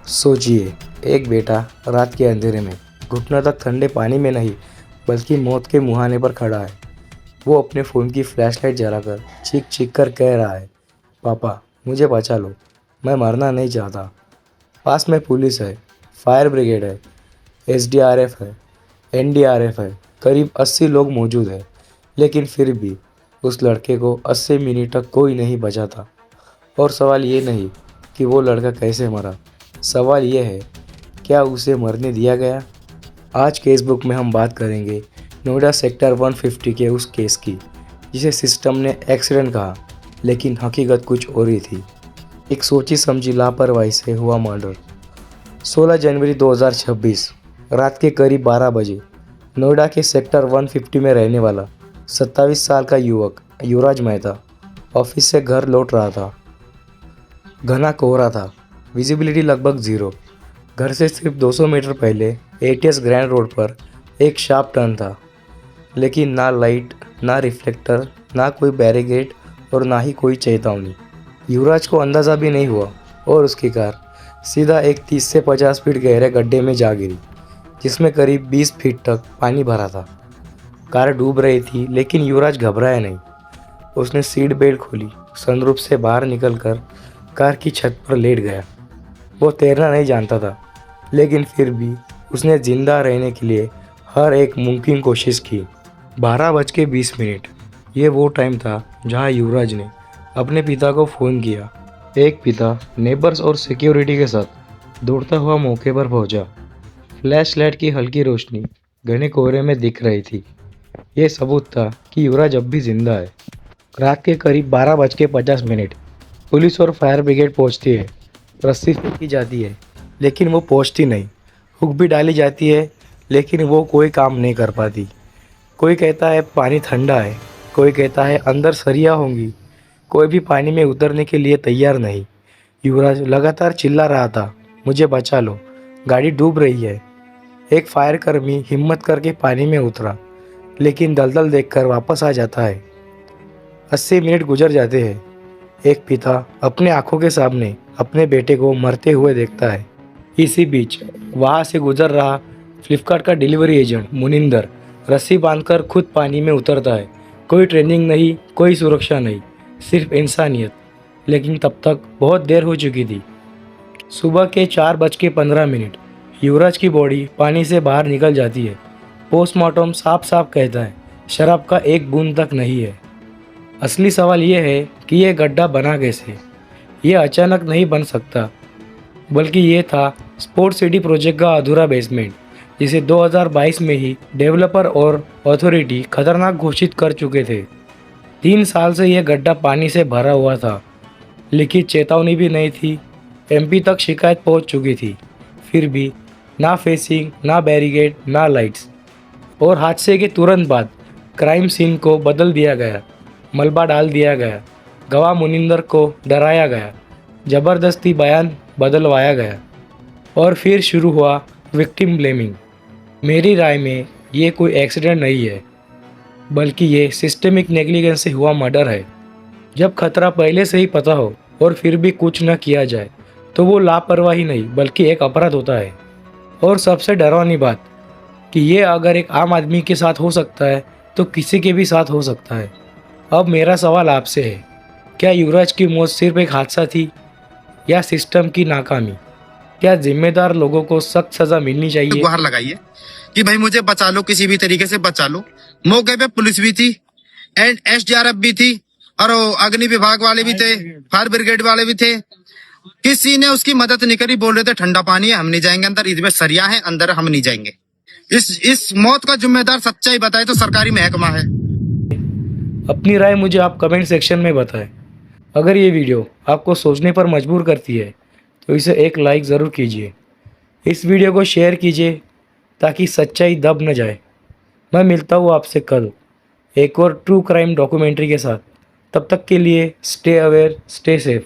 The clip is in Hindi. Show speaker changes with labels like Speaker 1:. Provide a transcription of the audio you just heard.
Speaker 1: सोचिए, एक बेटा रात के अंधेरे में घुटनों तक ठंडे पानी में नहीं बल्कि मौत के मुहाने पर खड़ा है। वो अपने फ़ोन की फ्लैशलाइट जलाकर चीख चीख कर कह रहा है, पापा मुझे बचा लो, मैं मरना नहीं चाहता। पास में पुलिस है, फायर ब्रिगेड है, एसडीआरएफ है, एनडीआरएफ है, करीब 80 लोग मौजूद हैं, लेकिन फिर भी उस लड़के को 80 मिनट तक कोई नहीं बचाता। और सवाल ये नहीं कि वो लड़का कैसे मरा, सवाल ये है क्या उसे मरने दिया गया। आज केस बुक में हम बात करेंगे नोएडा सेक्टर 150 के उस केस की जिसे सिस्टम ने एक्सीडेंट कहा, लेकिन हकीकत कुछ और ही थी। एक सोची समझी लापरवाही से हुआ मर्डर। 16 जनवरी 2026 रात के करीब 12 बजे नोएडा के सेक्टर 150 में रहने वाला 27 साल का युवक युवराज मेहता ऑफिस से घर लौट रहा था। घना कोहरा था, विजिबिलिटी लगभग ज़ीरो। घर से सिर्फ 200 मीटर पहले एटीएस ग्रैंड रोड पर एक शार्प टर्न था, लेकिन ना लाइट, ना रिफ्लेक्टर, ना कोई बैरिकेड और ना ही कोई चेतावनी। युवराज को अंदाज़ा भी नहीं हुआ और उसकी कार सीधा एक 30 से 50 फीट गहरे गड्ढे में जा गिरी, जिसमें करीब 20 फीट तक पानी भरा था। कार डूब रही थी, लेकिन युवराज घबराया नहीं। उसने सीट बेल्ट खोली, सनरूफ से बाहर निकलकर कार की छत पर लेट गया। वो तैरना नहीं जानता था, लेकिन फिर भी उसने जिंदा रहने के लिए हर एक मुमकिन कोशिश की। 12:20 ये वो टाइम था जहां युवराज ने अपने पिता को फ़ोन किया। एक पिता नेबर्स और सिक्योरिटी के साथ दौड़ता हुआ मौके पर पहुंचा। फ्लैशलाइट की हल्की रोशनी घने कोहरे में दिख रही थी। ये सबूत था कि युवराज अब भी जिंदा है। रात के करीब 12:50 पुलिस और फायर ब्रिगेड पहुंचती है। रस्सी फेंकी जाती है, लेकिन वो पहुंचती नहीं। हुक भी डाली जाती है, लेकिन वो कोई काम नहीं कर पाती। कोई कहता है पानी ठंडा है, कोई कहता है अंदर सरिया होंगी, कोई भी पानी में उतरने के लिए तैयार नहीं। युवराज लगातार चिल्ला रहा था, मुझे बचा लो, गाड़ी डूब रही है। एक फायर कर्मी हिम्मत करके पानी में उतरा, लेकिन दलदल देखकर वापस आ जाता है। 80 मिनट गुजर जाते हैं। एक पिता अपने आंखों के सामने अपने बेटे को मरते हुए देखता है। इसी बीच वहां से गुजर रहा फ्लिपकार्ट का डिलीवरी एजेंट मुनिंदर रस्सी बांधकर खुद पानी में उतरता है। कोई ट्रेनिंग नहीं, कोई सुरक्षा नहीं, सिर्फ इंसानियत। लेकिन तब तक बहुत देर हो चुकी थी। सुबह के 4:15 युवराज की बॉडी पानी से बाहर निकल जाती है। पोस्टमार्टम साफ साफ कहता है शराब का एक बूंद तक नहीं है। असली सवाल ये है कि यह गड्ढा बना कैसे। ये अचानक नहीं बन सकता, बल्कि ये था स्पोर्ट्स सिटी प्रोजेक्ट का अधूरा बेसमेंट, जिसे 2022 में ही डेवलपर और अथॉरिटी खतरनाक घोषित कर चुके थे। 3 साल से यह गड्ढा पानी से भरा हुआ था, लिखित चेतावनी भी नहीं थी। एमपी तक शिकायत पहुंच चुकी थी, फिर भी ना फेसिंग, ना बैरिकेड, ना लाइट्स। और हादसे के तुरंत बाद क्राइम सीन को बदल दिया गया, मलबा डाल दिया गया, गवाह मुनिंदर को डराया गया, ज़बरदस्ती बयान बदलवाया गया और फिर शुरू हुआ विक्टिम ब्लेमिंग। मेरी राय में ये कोई एक्सीडेंट नहीं है, बल्कि ये सिस्टमिक नेग्लिजेंस से हुआ मर्डर है। जब खतरा पहले से ही पता हो और फिर भी कुछ न किया जाए, तो वो लापरवाही नहीं बल्कि एक अपराध होता है। और सबसे डरावनी बात कि ये अगर एक आम आदमी के साथ हो सकता है, तो किसी के भी साथ हो सकता है। अब मेरा सवाल आपसे है, क्या युवराज की मौत सिर्फ एक हादसा थी या सिस्टम की नाकामी? क्या जिम्मेदार लोगों को सख्त सजा मिलनी चाहिए?
Speaker 2: गुहार लगाइए कि भाई मुझे बचा लो, किसी भी तरीके से बचा लो। मौके पे पुलिस भी थी एंड एसडीआरएफ भी थी और अग्नि विभाग वाले भी थे, फायर ब्रिगेड वाले भी थे। किसी ने उसकी मदद नहीं करी। बोल रहे थे ठंडा पानी है, हम नहीं जाएंगे अंदर, इसमें सरिया है अंदर, हम नहीं जाएंगे। इस मौत का जिम्मेदार सच्चाई बताए तो सरकारी महकमा है।
Speaker 1: अपनी राय मुझे आप कमेंट सेक्शन में बताएं। अगर ये वीडियो आपको सोचने पर मजबूर करती है, तो इसे एक लाइक ज़रूर कीजिए। इस वीडियो को शेयर कीजिए ताकि सच्चाई दब न जाए। मैं मिलता हूँ आपसे कल एक और ट्रू क्राइम डॉक्यूमेंट्री के साथ। तब तक के लिए स्टे अवेयर, स्टे सेफ।